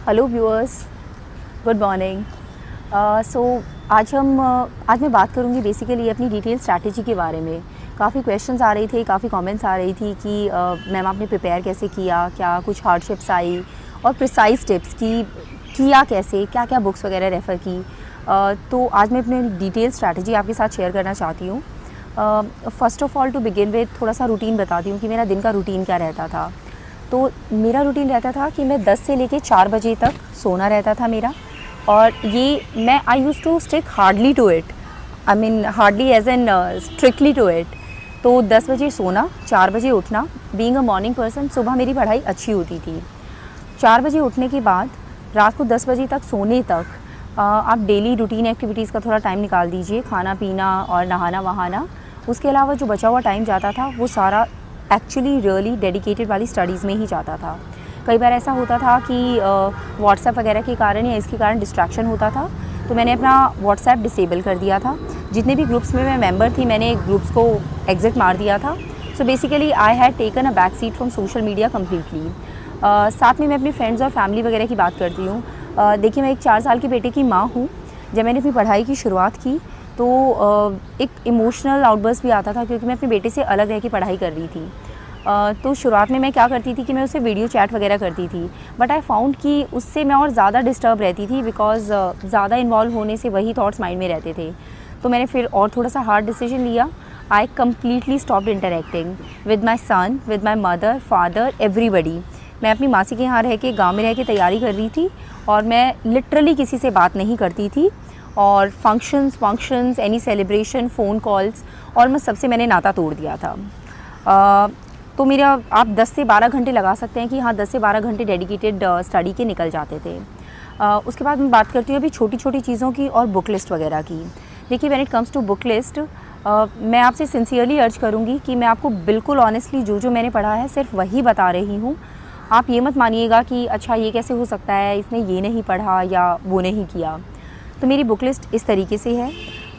Hello viewers, good morning. So आज मैं बात करूंगी बेसिकली अपनी डिटेल स्ट्रैटेजी के बारे में। काफ़ी क्वेश्चंस आ रहे थे, काफ़ी कमेंट्स आ रही थी कि मैम आपने प्रिपेयर कैसे किया, क्या कुछ हार्डशिप्स आई, और प्रिसाइज टिप्स की किया कैसे, क्या क्या बुक्स वगैरह रेफ़र की। तो आज मैं अपनी डिटेल स्ट्रैटेजी आपके साथ शेयर करना चाहती हूँ। First of all to begin with थोड़ा सा रूटीन बताती हूँ कि मेरा दिन का रूटीन क्या रहता था। तो मेरा रूटीन रहता था कि मैं 10 से लेके 4 बजे तक सोना रहता था मेरा, और ये मैं I use to stick hardly to it, I mean hardly as an strictly to it. तो 10 बजे सोना, 4 बजे उठना। बीइंग अ मॉर्निंग पर्सन, सुबह मेरी पढ़ाई अच्छी होती थी। 4 बजे उठने के बाद रात को 10 बजे तक सोने तक आप डेली रूटीन एक्टिविटीज़ का थोड़ा टाइम निकाल दीजिए, खाना पीना और नहाना वहाना। उसके अलावा जो बचा हुआ टाइम जाता था वो सारा एक्चुअली रियली डेडिकेटेड वाली स्टडीज़ में ही जाता था। कई बार ऐसा होता था कि व्हाट्सएप वगैरह के कारण या इसके कारण डिस्ट्रैक्शन होता था, तो मैंने अपना व्हाट्सएप डिसेबल कर दिया था। जितने भी ग्रुप्स में मैं मेंबर थी, मैंने ग्रुप्स को एग्ज़िट मार दिया था। So basically I had taken a back seat from social media completely. साथ में मैं अपनी फ्रेंड्स और फैमिली वगैरह की बात करती हूँ। देखिए, मैं एक 4 साल के बेटे की माँ हूँ। जब मैंने अपनी पढ़ाई की शुरुआत की तो एक इमोशनल आउटबर्स्ट भी आता था, क्योंकि मैं अपने बेटे से अलग रह के पढ़ाई कर रही थी। तो शुरुआत में मैं क्या करती थी कि मैं उससे वीडियो चैट वगैरह करती थी, बट आई फाउंड कि उससे मैं और ज़्यादा डिस्टर्ब रहती थी, बिकॉज़ ज़्यादा इन्वॉल्व होने से वही थॉट्स माइंड में रहते थे। तो मैंने फिर और थोड़ा सा हार्ड डिसीजन लिया। I completely stopped interacting with my son, with my mother, father, everybody. मैं अपनी मासी के यहाँ रह के, गाँव में रह के तैयारी कर रही थी, और मैं लिटरली किसी से बात नहीं करती थी। और functions, any celebration, phone calls, almost सबसे मैंने नाता तोड़ दिया था। तो मेरा आप 10 से 12 घंटे लगा सकते हैं कि हाँ, 10 से 12 घंटे डेडिकेटेड स्टडी के निकल जाते थे। उसके बाद मैं बात करती हूँ अभी छोटी छोटी चीज़ों की और बुक लिस्ट वगैरह की। देखिए, when it comes to book list, मैं आपसे सिंसियरली अर्ज करूँगी कि मैं आपको बिल्कुल ऑनेस्टली जो मैंने पढ़ा है सिर्फ वही बता रही हूँ। आप ये मत मानिएगा कि अच्छा ये कैसे हो सकता है, इसने ये नहीं पढ़ा या वो नहीं किया। तो मेरी बुक लिस्ट इस तरीके से है।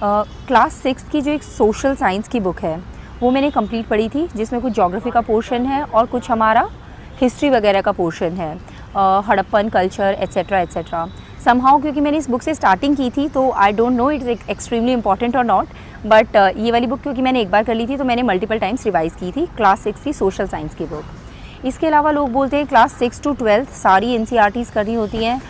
क्लास 6 की जो एक सोशल साइंस की बुक है वो मैंने कंप्लीट पढ़ी थी, जिसमें कुछ ज्योग्राफी का पोर्शन है और कुछ हमारा हिस्ट्री वगैरह का पोर्शन है, Harappan culture etcetera etcetera. Somehow क्योंकि मैंने इस बुक से स्टार्टिंग की थी, तो I don't know it's extremely important और नॉट, बट ये वाली बुक क्योंकि मैंने एक बार कर ली थी तो मैंने मल्टीपल टाइम्स रिवाइज़ की थी क्लास 6 की सोशल साइंस की बुक। इसके अलावा लोग बोलते हैं क्लास 6 to 12 सारी NCERTs करनी होती हैं।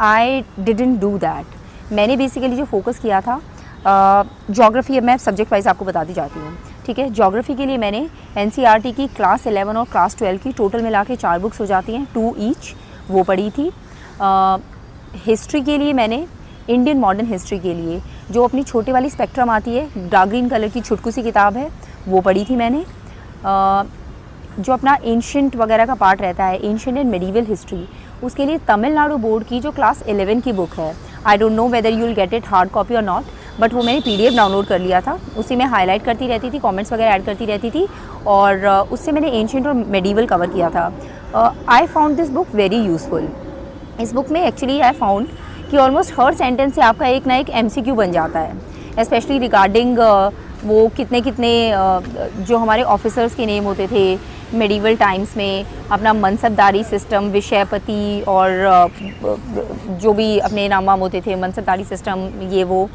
I didn't do that. मैंने बेसिकली जो फोकस किया था ज्योग्राफी, अब मैं सब्जेक्ट वाइज आपको बताती जाती हूँ, ठीक है। ज्योग्राफी के लिए मैंने NCERT की क्लास 11 और क्लास 12 की टोटल मिला के 4 बुक्स हो जाती हैं, 2 ईच, वो पढ़ी थी। हिस्ट्री के लिए मैंने इंडियन मॉडर्न हिस्ट्री के लिए जो अपनी छोटी वाली स्पेक्ट्रम आती है, डार्क ग्रीन कलर की छुटकू सी किताब है, वो पढ़ी थी मैंने। जो अपना एंशिएंट वगैरह का पार्ट रहता है, एंशिएंट एंड मेडिवल हिस्ट्री, उसके लिए तमिलनाडु बोर्ड की जो क्लास 11 की बुक है, I don't know whether you will get it hard copy और नॉट, बट वो मैंने PDF डाउनलोड कर लिया था। उसी में हाईलाइट करती रहती थी, कमेंट्स वगैरह ऐड करती रहती थी, और उससे मैंने एंशिएंट और मेडिवल कवर किया था। I found this book very useful. इस बुक में एक्चुअली आई फाउंड कि ऑलमोस्ट हर सेंटेंस से आपका एक ना एक MCQ बन जाता है, स्पेशली रिगार्डिंग वो कितने जो हमारे ऑफिसर्स के नेम होते थे मेडिवल टाइम्स में, अपना मनसबदारी सिस्टम, विषयपति, और जो भी अपने नाम वाम होते थे, मनसबदारी सिस्टम, ये वो,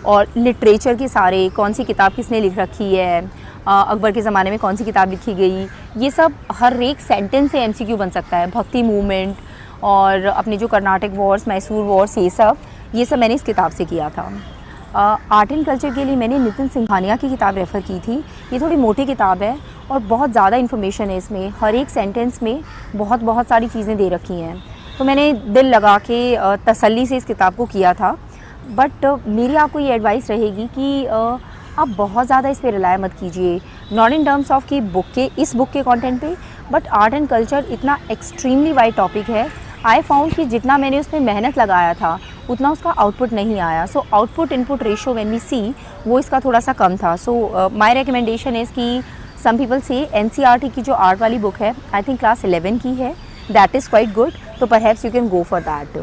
और लिटरेचर के सारे, कौन सी किताब किसने लिख रखी है, अकबर के ज़माने में कौन सी किताब लिखी गई, ये सब हर एक सेंटेंस से MCQ बन सकता है। भक्ति मूवमेंट और अपने जो कर्नाटक वॉर्स, मैसूर वॉर्स, ये सब मैंने इस किताब से किया था। आर्ट एंड कल्चर के लिए मैंने नितिन सिंघानिया की किताब रेफ़र की थी। ये थोड़ी मोटी किताब है और बहुत ज़्यादा इन्फॉर्मेशन है इसमें, हर एक सेंटेंस में बहुत सारी चीज़ें दे रखी हैं। तो मैंने दिल लगा के तसल्ली से इस किताब को किया था। बट मेरी आपको ये एडवाइस रहेगी कि आप बहुत ज़्यादा इस पे रिलाय मत कीजिए, नॉट इन टर्म्स ऑफ कि इस बुक के कंटेंट पे, बट आर्ट एंड कल्चर इतना एक्सट्रीमली वाइड टॉपिक है। आई फाउंड कि जितना मैंने उसमें मेहनत लगाया था उतना उसका आउटपुट नहीं आया। So output input ratio when we see, वो इसका थोड़ा सा कम था। सो माय रिकमेंडेशन इज़ कि सम पीपल से NCERT की जो आर्ट वाली बुक है, आई थिंक क्लास 11 की है, दैट इज़ क्वाइट गुड, तो perhaps you can go for that.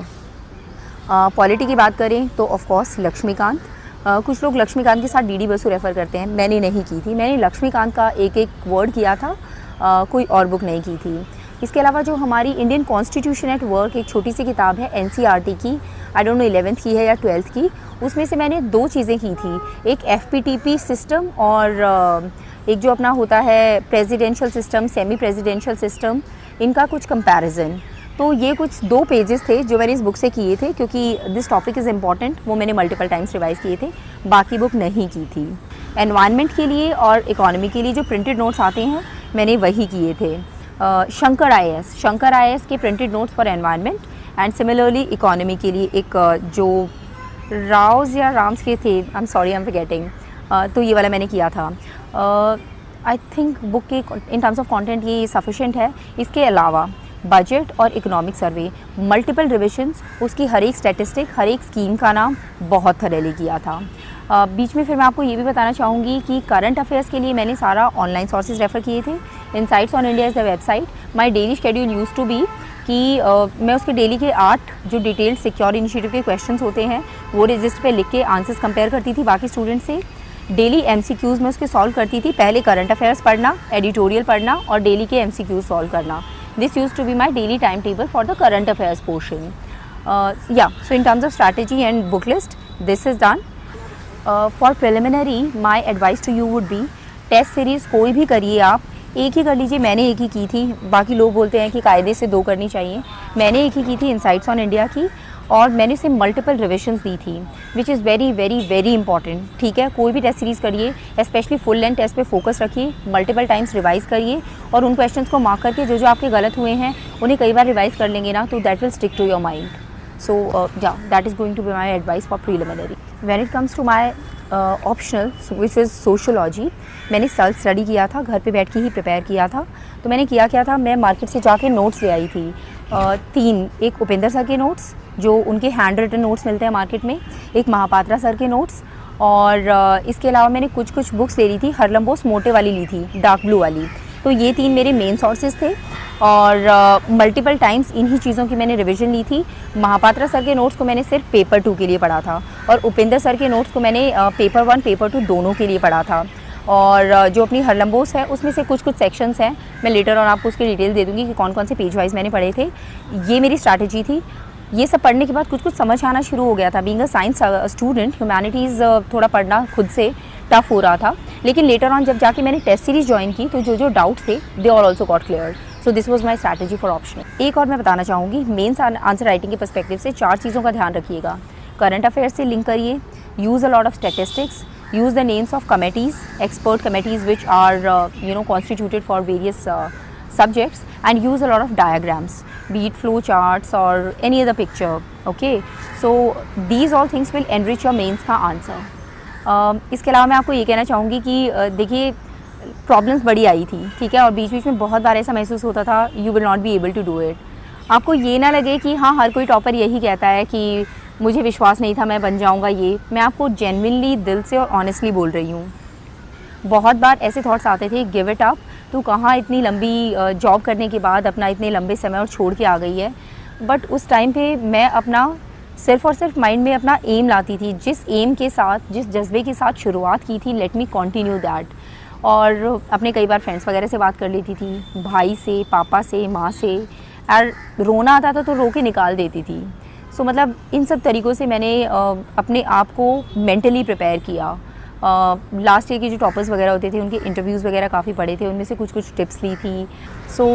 Polity की बात करें तो ऑफ कोर्स लक्ष्मीकांत। कुछ लोग लक्ष्मीकांत के साथ DD बसु रेफ़र करते हैं, मैंने नहीं की थी। मैंने लक्ष्मीकांत का एक वर्ड किया था, कोई और बुक नहीं की थी। इसके अलावा जो हमारी इंडियन कॉन्स्टिट्यूशन एट वर्क एक छोटी सी किताब है एनसीईआरटी की, आई डोंट नो 11th की है या 12th की, उसमें से मैंने 2 चीज़ें की थी, एक एफपीटीपी सिस्टम और एक जो अपना होता है presidential system, semi presidential system, इनका कुछ कंपैरिजन। तो ये कुछ 2 पेजेस थे जो मैंने इस बुक से किए थे, क्योंकि दिस टॉपिक इज़ इम्पॉर्टेंट, वो मैंने मल्टीपल टाइम्स रिवाइज़ किए थे, बाकी बुक नहीं की थी। एनवायरनमेंट के लिए और इकोनॉमी के लिए जो प्रिंटेड नोट्स आते हैं मैंने वही किए थे। शंकर आईएएस के printed notes for environment and similarly economy के लिए एक जो राउज या राम्स के थे, I am sorry I am forgetting, तो ये वाला मैंने किया था। आई थिंक बुक के इन टर्म्स ऑफ कंटेंट ये सफिशेंट है। इसके अलावा बजट और इकोनॉमिक सर्वे, मल्टीपल रिविजन्स, उसकी हर एक स्टैटिस्टिक, हर एक स्कीम का नाम बहुत थरेली किया था। बीच में फिर मैं आपको ये भी बताना चाहूँगी कि करंट अफेयर्स के लिए मैंने सारा ऑनलाइन सोर्सेज रेफ़र किए थे। Insights on India is the website. My daily schedule use to be कि मैं उसके डेली के 8 जो डिटेल्ड सिक्योर इनिशिएटिव के क्वेश्चंस होते हैं वो रजिस्टर पे लिख के आंसर्स कंपेयर करती थी बाकी स्टूडेंट से। डेली एमसीक्यूज़ में उसके सॉल्व करती थी, पहले करंट अफेयर्स पढ़ना, एडिटोरियल पढ़ना और डेली के एमसीक्यूज़ सॉल्व करना। This use to be my daily time table for the current affairs portion. So in terms of strategy and book list this is done. For preliminary my advice to you would be, test series कोई भी करिए आप, एक ही कर लीजिए। मैंने एक ही की थी, बाकी लोग बोलते हैं कि कायदे से 2 करनी चाहिए, मैंने एक ही की थी इनसाइट्स ऑन इंडिया की, और मैंने इसे मल्टीपल रिविजन्स दी थी which is very very very important. ठीक है, कोई भी टेस्ट सीरीज़ करिए, स्पेशली फुल लेंथ टेस्ट पे फोकस रखिए, मल्टीपल टाइम्स रिवाइज़ करिए और उन क्वेश्चंस को मार्क करके जो जो आपके गलत हुए हैं उन्हें कई बार रिवाइज़ कर लेंगे ना, तो that will stick to your mind. So that is going to be my advice for preliminary. When it comes to my optional, which was sociology, मैंने सेल्फ स्टडी किया था, घर पे बैठ के ही प्रिपेयर किया था। तो मैंने क्या था, मैं मार्केट से जाके नोट्स ले आई थी 3, एक उपेंद्र सर के नोट्स जो उनके हैंड रिटन नोट्स मिलते हैं मार्केट में, एक महापात्रा सर के नोट्स, और इसके अलावा मैंने कुछ बुक्स ले ली थी, हरलम्बोस मोटे वाली ली थी, डार्क ब्लू वाली। तो ये 3 मेरे मेन सोर्सेज थे और मल्टीपल टाइम्स इन्हीं चीज़ों की मैंने रिवीजन ली थी। महापात्रा सर के नोट्स को मैंने सिर्फ पेपर 2 के लिए पढ़ा था और उपेंद्र सर के नोट्स को मैंने पेपर 1 पेपर 2 दोनों के लिए पढ़ा था। और जो अपनी हरलम्बोस है उसमें से कुछ सेक्शंस हैं, मैं लेटर ऑन आपको उसकी डिटेल दे दूँगी कि कौन कौन से पेज वाइज मैंने पढ़े थे। ये मेरी स्ट्रैटेजी थी। ये सब पढ़ने के बाद कुछ समझ आना शुरू हो गया था। Being a science student, humanities थोड़ा पढ़ना खुद से टफ हो रहा था, लेकिन लेटर ऑन जब जाके मैंने टेस्ट सीरीज़ ज्वाइन की तो जो डाउट्स थे they all also got clear. So this was my strategy for optional. एक और मैं बताना चाहूँगी, मेंस आंसर राइटिंग के पर्सपेक्टिव से 4 चीज़ों का ध्यान रखिएगा। करंट अफेयर्स से लिंक करिए, use a lot of statistics, use the names of committees, expert committees which are constituted for various subjects, and use a lot of diagrams, be it flow charts or any other picture. Okay, so these all things will enrich your mains का answer. इसके अलावा मैं आपको ये कहना चाहूँगी कि देखिए प्रॉब्लम्स बड़ी आई थी, ठीक है, और बीच बीच में बहुत बार ऐसा महसूस होता था you will not be able to do it. आपको ये ना लगे कि हाँ हर कोई टॉपर यही कहता है कि मुझे विश्वास नहीं था मैं बन जाऊंगा, ये मैं आपको जेन्युइनली दिल से और ऑनेस्टली बोल रही हूँ। बहुत बार ऐसे थॉट्स आते थे, गिव इट अप, तू कहाँ इतनी लंबी जॉब करने के बाद अपना इतने लंबे समय और छोड़ के आ गई है। बट उस टाइम पे मैं अपना सिर्फ और सिर्फ माइंड में अपना एम लाती थी, जिस एम के साथ, जिस जज्बे के साथ शुरुआत की थी, लेट मी कंटिन्यू दैट। और अपने कई बार फ्रेंड्स वगैरह से बात कर लेती थी, भाई से, पापा से, माँ से, और रोना आता था तो रो के निकाल देती थी। सो मतलब इन सब तरीक़ों से मैंने अपने आप को मेंटली प्रिपेयर किया। लास्ट ईयर के जो टॉपर्स वगैरह होते थे उनके इंटरव्यूज़ वगैरह काफ़ी पढ़े थे, उनमें से कुछ टिप्स ली थी। सो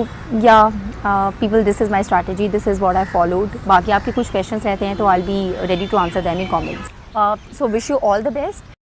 या people, this is my strategy, this is what I followed. बाकी आपके कुछ क्वेश्चंस रहते हैं तो I will be ready to answer them in comments. So wish you all the best.